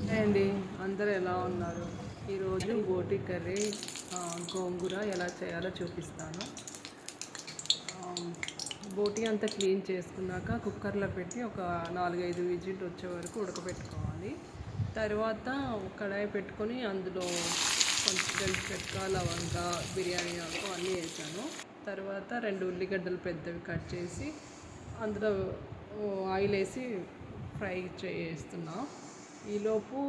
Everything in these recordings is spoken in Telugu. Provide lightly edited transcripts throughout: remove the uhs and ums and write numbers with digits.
అండి, అందరూ ఎలా ఉన్నారు? ఈరోజు బోటి కర్రీ గోంగూర ఎలా చేయాలో చూపిస్తాను. బోటి అంతా క్లీన్ చేసుకున్నాక కుక్కర్లో పెట్టి ఒక 4-5 విజిల్ వచ్చే వరకు ఉడకబెట్టుకోవాలి. తర్వాత కడాయి పెట్టుకొని అందులో కొంచెం చెక్క, లవంగా, బిర్యానీ ఆకు అన్నీ వేసాను. తర్వాత 2 ఉల్లిగడ్డలు పెద్దవి కట్ చేసి అందులో ఆయిల్ వేసి ఫ్రై చేస్తున్నా. ఈలోపు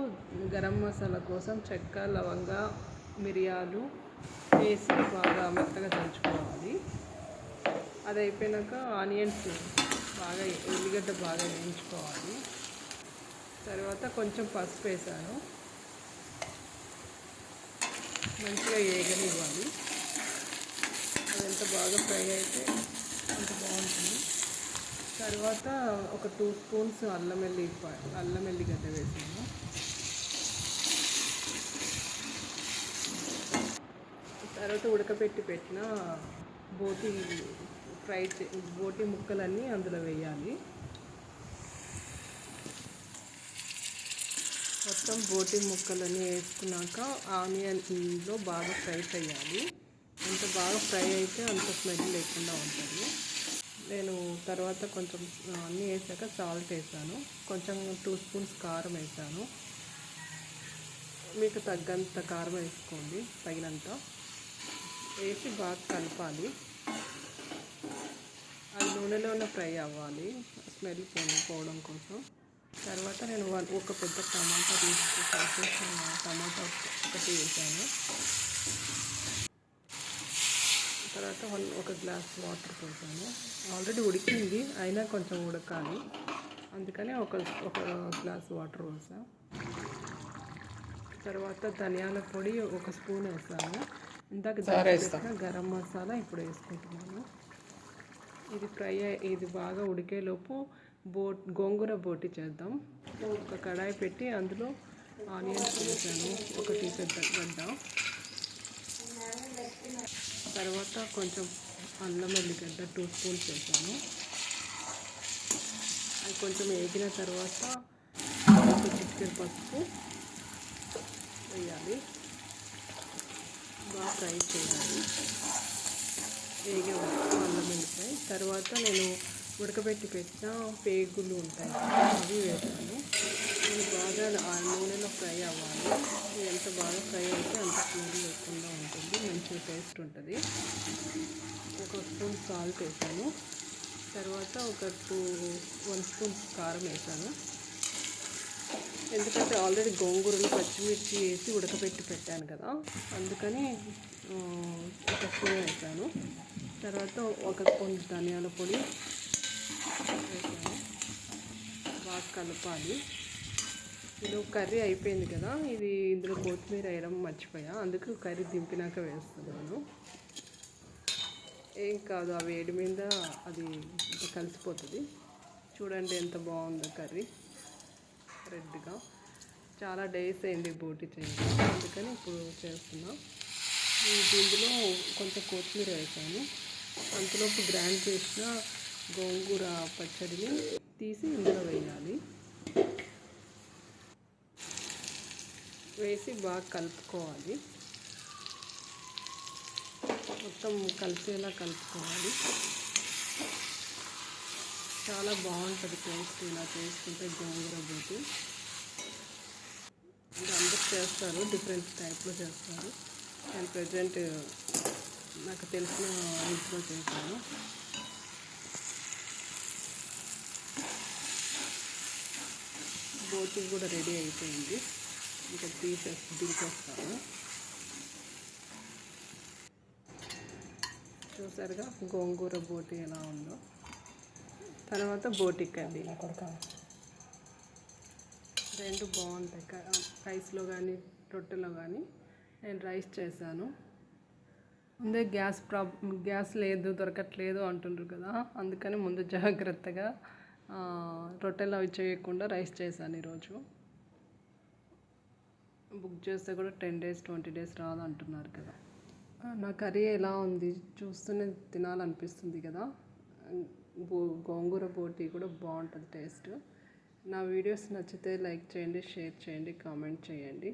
గరం మసాలా కోసం చెక్క, లవంగా, మిరియాలు వేసి బాగా మెత్తగా దంచుకోవాలి. అది అయిపోయాక ఆనియన్స్ బాగా ఉల్లిగడ్డ బాగా వేయించుకోవాలి. తర్వాత కొంచెం పసుపు వేసాను, మంచిగా వేగనివ్వాలి. అది ఎంత బాగా ఫ్రై అయితే అంత బాగుంటుంది. తర్వాత ఒక 2 స్పూన్స్ అల్లం వెల్లిగడ్డ వేసాను. తర్వాత ఉడకపెట్టి పెట్టిన బోటి బోటి ముక్కలన్నీ అందులో వేయాలి. మొత్తం బోటి ముక్కలన్నీ వేసుకున్నాక ఆనియన్లో బాగా ఫ్రై చేయాలి. ఎంత బాగా ఫ్రై అయితే అంత స్మెల్ లేకుండా ఉంటుంది. నేను తర్వాత కొంచెం అన్నీ వేసాక సాల్ట్ వేసాను, కొంచెం 2 స్పూన్స్ కారం వేసాను. మీకు తగ్గంత కారం వేసుకోండి, తగినంత వేసి బాగా కలపాలి. అది నూనెలోనే ఫ్రై అవ్వాలి, స్మెల్ పోవడం కోసం. తర్వాత నేను ఒక పెద్ద టమాటా టమాటా ఒకటి వేసాను. తర్వాత ఒక గ్లాస్ వాటర్ పోసాను. ఆల్రెడీ ఉడికింది, అయినా కొంచెం ఉడకాలి, అందుకని ఒక గ్లాస్ వాటర్ పోసాను. తర్వాత ధనియాల పొడి 1 స్పూన్ వేసాను. ఇందాక వేసిన గరం మసాలా ఇప్పుడు వేసుకుంటున్నాను. ఇది బాగా ఉడికేలోపు గోంగూర బోటి చేద్దాం. ఒక కడాయి పెట్టి అందులో ఆనియన్స్ వేసాను, 1 పెద్ద గడ్డ. తర్వాత కొంచెం అల్లం వెల్లిగడ్డ 2 స్పూన్స్ వేసాను. అది కొంచెం వేగిన తర్వాత ఒక చిటికెడు పసుపు వేయాలి, బాగా ఫ్రై చేయాలి, వేగే అల్లం వెల్లిపాయ. తర్వాత నేను ఉడకబెట్టి పెట్టిన పేగులు ఉంటాయి, అవి వేసాను. ఇది బాగా నూనెలో ఫ్రై అవ్వాలి. ఎంత బాగా ఫ్రై అయితే అంత స్మెల్ లేకుండా ఉంటుంది, మంచి టేస్ట్ ఉంటుంది. 1 స్పూన్ సాల్ట్ వేసాను. తర్వాత 1 స్పూన్ కారం వేసాను. ఎందుకంటే ఆల్రెడీ గోంగూరలు పచ్చిమిర్చి వేసి ఉడకబెట్టి పెట్టాను కదా, అందుకని 1 స్పూన్ వేసాను. తర్వాత 1 స్పూన్ ధనియాల పొడి వేసాను, బాగా కలపాలి. ఇది కర్రీ అయిపోయింది కదా, ఇందులో కొత్తిమీర వేయడం మర్చిపోయా, అందుకు కర్రీ దింపినాక వేస్తున్నాను. ఏం కాదు, ఆ వేడి మీద అది కలిసిపోతుంది. చూడండి ఎంత బాగుందో కర్రీ, రెడ్గా. చాలా డేస్ అయింది బోటి చేయాలి, అందుకని ఇప్పుడు చేస్తున్నా. ఇందులో కొంచెం కొత్తిమీర వేసాను. అంతలోపు గ్రైండ్ చేసిన గోంగూర పచ్చడిని తీసి ఇందులో వేయాలి. వేసి బాగా కలుపుకోవాలి, మొత్తం కలిసేలా కలుపుకోవాలి. చాలా బాగుంటుంది టేస్ట్, ఇలా చేసుకుంటే గోంగూర బోటి. ఇంకా అందరూ చేస్తారు, డిఫరెంట్ టైప్లో చేస్తారు. నేను ప్రజెంట్ నాకు తెలిసిన ఇంట్లో చేశాను. బోటి కూడా రెడీ అయిపోయింది, ఇంకా దించేస్తాను. చూసారుగా గోంగూర బోటి ఎలా ఉందో. తర్వాత బోటి కర్రీ రెండు బాగుంటాయి, రైస్లో కానీ రొట్టెలో కానీ. నేను రైస్ చేశాను. ముందే గ్యాస్ లేదు, దొరకట్లేదు అంటుండ్రు కదా, అందుకని ముందు జాగ్రత్తగా రొట్టెలు అవి చేయకుండా రైస్ చేశాను. ఈరోజు బుక్ చేస్తే కూడా 10 days 20 days రాదు అంటున్నారు కదా. నా కర్రీ ఎలా ఉంది చూస్తూనే తినాలనిపిస్తుంది కదా. గోంగూర బోటి కూడా బాగుంటుంది టేస్ట్. నా వీడియోస్ నచ్చితే లైక్ చేయండి, షేర్ చేయండి, కామెంట్ చేయండి.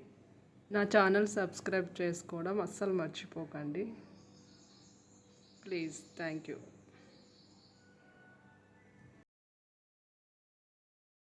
నా ఛానల్ సబ్స్క్రైబ్ చేసుకోవడం అస్సలు మర్చిపోకండి. ప్లీజ్. Thank you.